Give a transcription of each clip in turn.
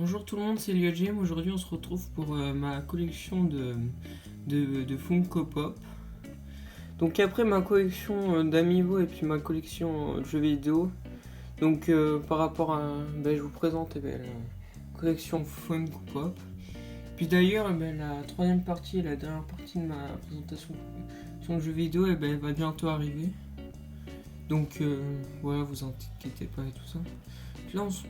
Bonjour tout le monde, c'est LioGM. Aujourd'hui on se retrouve pour ma collection de Funko Pop. Donc après ma collection d'Amiibo et puis ma collection de jeux vidéo. Donc par rapport à... je vous présente la collection Funko Pop. Puis d'ailleurs la troisième partie et la dernière partie de ma présentation de jeux vidéo elle va bientôt arriver. Donc voilà, vous inquiétez pas et tout ça. Là on se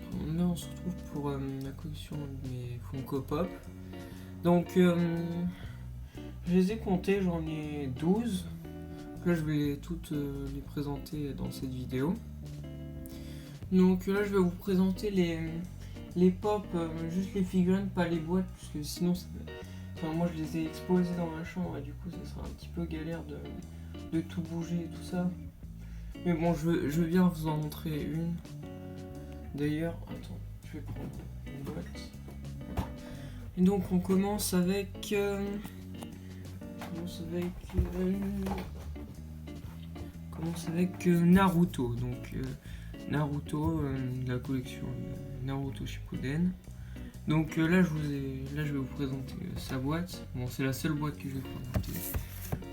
retrouve pour la collection de mes Funko Pop. Donc je les ai comptés, j'en ai 12. Là je vais toutes les présenter dans cette vidéo. Donc là je vais vous présenter les pop, juste les figurines, pas les boîtes, parce que sinon moi je les ai exposés dans ma chambre et du coup ça sera un petit peu galère de tout bouger et tout ça. Mais bon, je viens vous en montrer une. D'ailleurs, attends, je vais prendre une boîte. Et donc on commence avec Naruto. Donc Naruto, de la collection Naruto Shippuden. Donc là je vais vous présenter sa boîte. Bon, c'est la seule boîte que je vais présenter.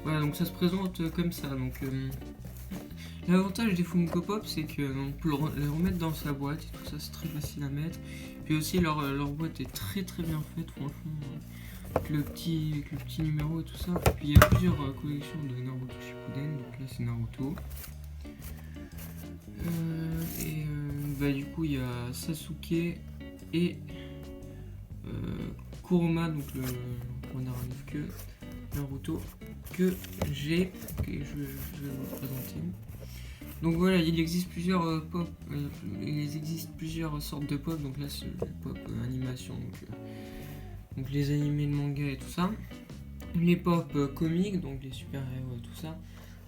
Voilà, donc ça se présente comme ça. Donc l'avantage des Funko Pop, c'est qu'on peut les remettre dans sa boîte et tout ça, c'est très facile à mettre. Puis aussi, leur boîte est très très bien faite, franchement, avec le petit numéro et tout ça. Puis il y a plusieurs collections de Naruto Shippuden, donc là c'est Naruto. Du coup, il y a Sasuke et Kuruma, donc le renard à 9 queues, Naruto, que je vais vous présenter. Donc voilà, il existe plusieurs pop, il existe plusieurs sortes de pop. Donc là c'est le pop animation, donc les animés de manga et tout ça. Les pop comiques, donc les super héros et tout ça.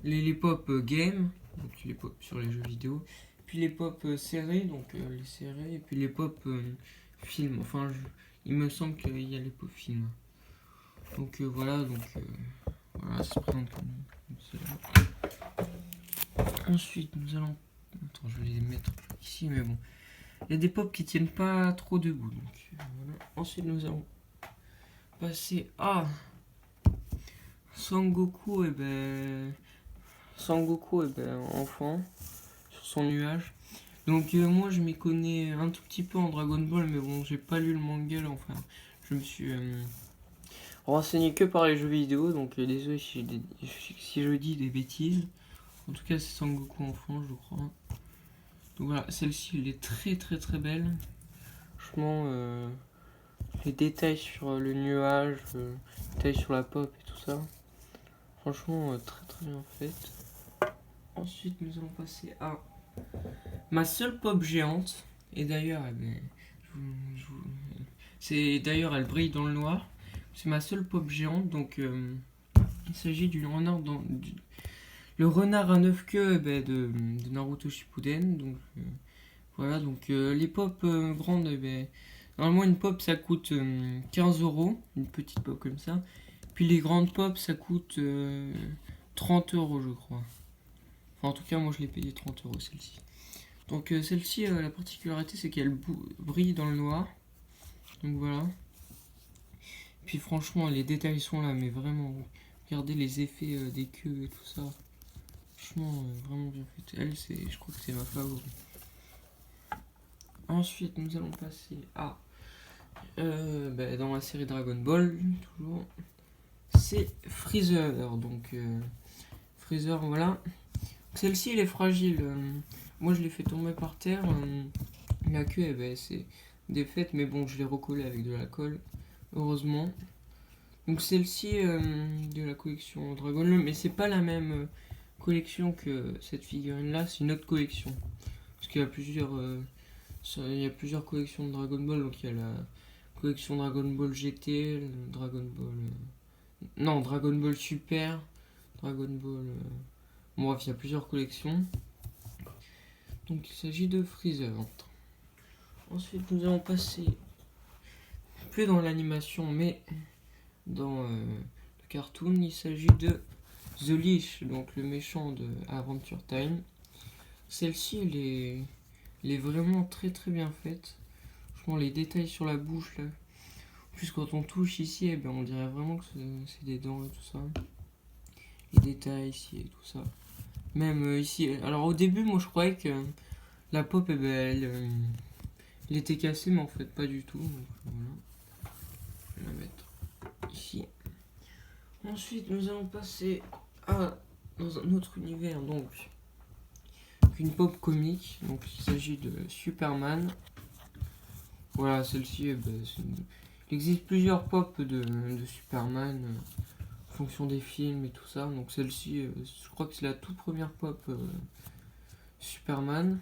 Les pop game, donc les pop sur les jeux vidéo. Puis les pop séries, donc les séries. Et puis les pop films. Enfin, il me semble qu'il y a les pop films. Donc voilà, ça se présente comme cela. Ensuite, nous allons... Attends, je vais les mettre ici, mais bon. Il y a des pop qui tiennent pas trop debout. Donc, voilà. Ensuite, nous allons passer à Sangoku, enfant, sur son nuage. Donc, moi, je m'y connais un tout petit peu en Dragon Ball, mais bon, j'ai pas lu le manga, là, enfin. Je me suis renseigné que par les jeux vidéo, donc désolé si je dis des bêtises. En tout cas, c'est Sangoku enfant, je crois. Donc voilà, celle-ci, elle est très très très belle. Franchement, les détails sur le nuage, les détails sur la pop et tout ça. Franchement, très très bien faite. Ensuite, nous allons passer à ma seule pop géante. Et d'ailleurs, elle brille dans le noir. C'est ma seule pop géante, donc il s'agit du renard le renard à 9 queues de Naruto Shippuden. Donc voilà, donc les pop grandes, normalement une pop ça coûte 15€, une petite pop comme ça. Puis les grandes pop ça coûte 30€, je crois. Enfin, en tout cas, moi je l'ai payé 30€ celle-ci. Donc celle-ci, la particularité c'est qu'elle brille dans le noir. Donc voilà. Puis franchement, les détails sont là, mais vraiment, regardez les effets des queues et tout ça. Franchement, vraiment bien fait. Elle, je crois que c'est ma favorite. Ensuite, nous allons passer à dans la série Dragon Ball, toujours. C'est Freezer. Donc Freezer, voilà. Celle-ci, elle est fragile. Moi, je l'ai fait tomber par terre. La queue, c'est défaite, mais bon, je l'ai recollée avec de la colle, heureusement. Donc celle-ci de la collection Dragon Ball, mais c'est pas la même collection que cette figurine-là, c'est une autre collection. Parce qu'il y a plusieurs collections de Dragon Ball. Donc il y a la collection Dragon Ball GT, Dragon Ball Super, Dragon Ball... Bon, bref, il y a plusieurs collections. Donc il s'agit de Freezer. Ensuite, nous allons passer plus dans l'animation, mais dans le cartoon. Il s'agit de The Leash, donc le méchant de Adventure Time. Celle-ci, elle est vraiment très très bien faite. franchement, les détails sur la bouche là. En plus, quand on touche ici, eh ben, on dirait vraiment que c'est des dents et tout ça. Les détails ici et tout ça. Même ici. Alors au début, moi je croyais que la pop, eh ben, elle était cassée, mais en fait pas du tout. Donc, voilà. Je vais la mettre ici. Ensuite, nous allons passer dans un autre univers, donc une pop comique. Donc il s'agit de Superman. Voilà, celle-ci, eh ben, il existe plusieurs pop de Superman en fonction des films et tout ça. Donc celle-ci, je crois que c'est la toute première pop Superman.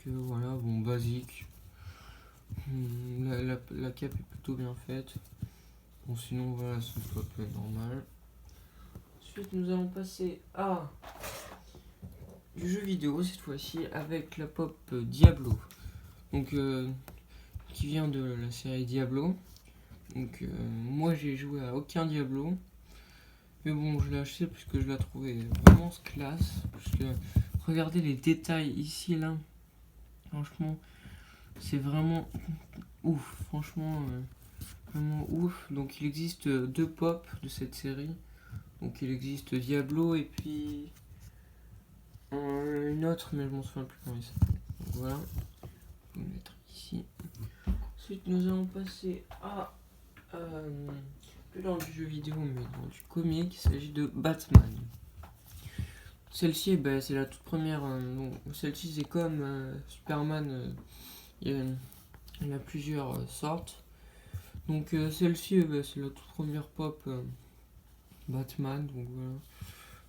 Voilà, bon, basique. La cape est plutôt bien faite. Bon, sinon, voilà, c'est une pop normale. Ensuite, nous allons passer à du jeu vidéo, cette fois-ci, avec la pop Diablo. Donc, qui vient de la série Diablo. Donc, moi, j'ai joué à aucun Diablo. Mais bon, je l'ai acheté puisque je la trouvais vraiment classe. Parce que, regardez les détails ici, là. Franchement, c'est vraiment ouf. Franchement, vraiment ouf. Donc, il existe deux pop de cette série. Donc, il existe Diablo et puis une autre, mais je m'en souviens plus comment il s'appelle. Donc, voilà. Je vais le mettre ici. Ensuite, nous allons passer à plus dans du jeu vidéo, mais dans du comic. Il s'agit de Batman. Celle-ci, c'est la toute première. Celle-ci, c'est comme Superman. Il y en a plusieurs sortes. Donc, celle-ci, c'est la toute première pop Batman. Donc, voilà.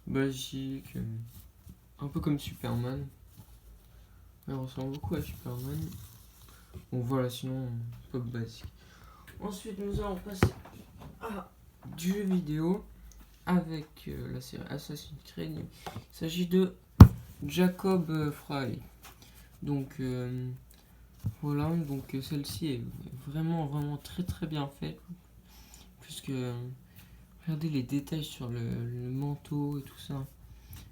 Basique. Un peu comme Superman. Elle ressemble beaucoup à Superman. Bon, voilà, sinon, pop basique. Ensuite, nous allons passer à du jeu vidéo avec la série Assassin's Creed. Il s'agit de Jacob Fry. Donc voilà, donc celle-ci est vraiment très très bien faite. Puisque regardez les détails sur le manteau et tout ça.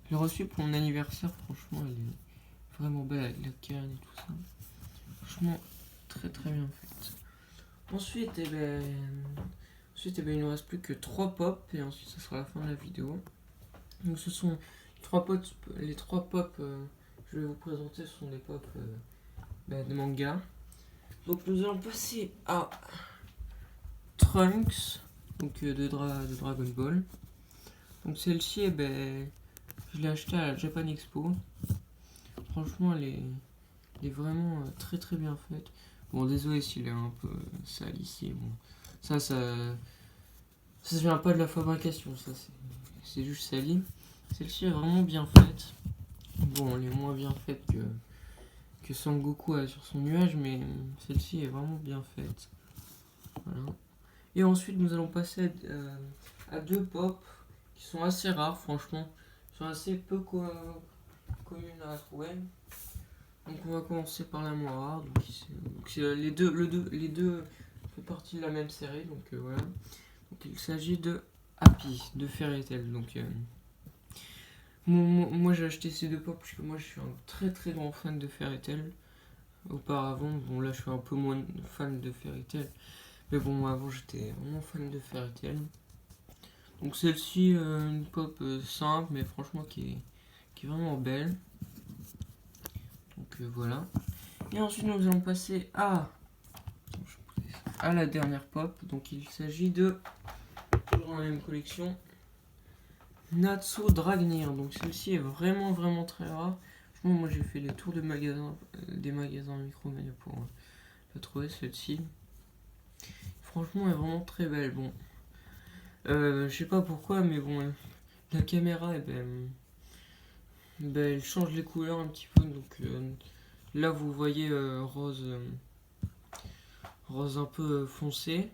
Je l'ai reçu pour mon anniversaire, franchement elle est vraiment belle avec la canne et tout ça. Franchement très très bien faite. Ensuite, il ne nous reste plus que 3 pop et ensuite ça sera la fin de la vidéo. Donc ce sont les trois pop que je vais vous présenter, ce sont des pop de manga. Donc nous allons passer à Trunks, donc de Dragon Ball. Donc celle-ci, je l'ai achetée à la Japan Expo. Franchement, elle est vraiment très très bien faite. Bon, désolé s'il est un peu sale ici. Bon, ça vient pas de la fabrication, ça c'est juste sali. Celle-ci est vraiment bien faite. Bon, elle est moins bien faite que Sangoku sur son nuage, mais celle-ci est vraiment bien faite. Voilà. Et ensuite, nous allons passer à deux pop qui sont assez rares, franchement. Qui sont assez peu communes à trouver. Donc, on va commencer par la moins rare. Donc, les deux font partie de la même série. Donc, voilà. Donc, il s'agit de Happy, de Fairy Tail. Donc, moi j'ai acheté ces deux pop parce que moi je suis un très très grand fan de Fairy Tail. Auparavant, bon là je suis un peu moins fan de Fairy Tail. Mais bon, avant j'étais vraiment fan de Fairy Tail. Donc celle-ci, une pop simple, mais franchement qui est vraiment belle. Donc voilà. Et ensuite nous allons passer à la dernière pop. Donc il s'agit de, toujours dans la même collection, Natsu Dragnir. Donc celle-ci est vraiment très rare. Franchement, moi j'ai fait les tours des magasins Micromania pour la trouver, celle-ci. Franchement, elle est vraiment très belle. Bon, je sais pas pourquoi, mais bon, la caméra, elle change les couleurs un petit peu. Donc là, vous voyez rose un peu foncé.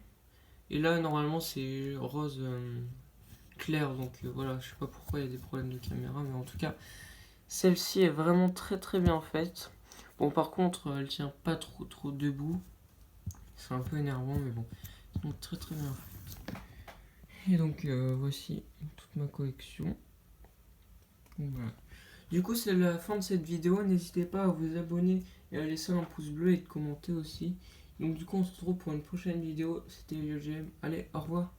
Et là, normalement, c'est rose clair. Donc voilà, je sais pas pourquoi il y a des problèmes de caméra, mais en tout cas, celle-ci est vraiment très bien faite. Bon, par contre, elle tient pas trop debout. C'est un peu énervant, mais bon, c'est très bien faite. Et donc, voici toute ma collection. Donc, voilà. Du coup, c'est la fin de cette vidéo. N'hésitez pas à vous abonner et à laisser un pouce bleu et de commenter aussi. Donc du coup, on se retrouve pour une prochaine vidéo. C'était LioGM. Allez, au revoir.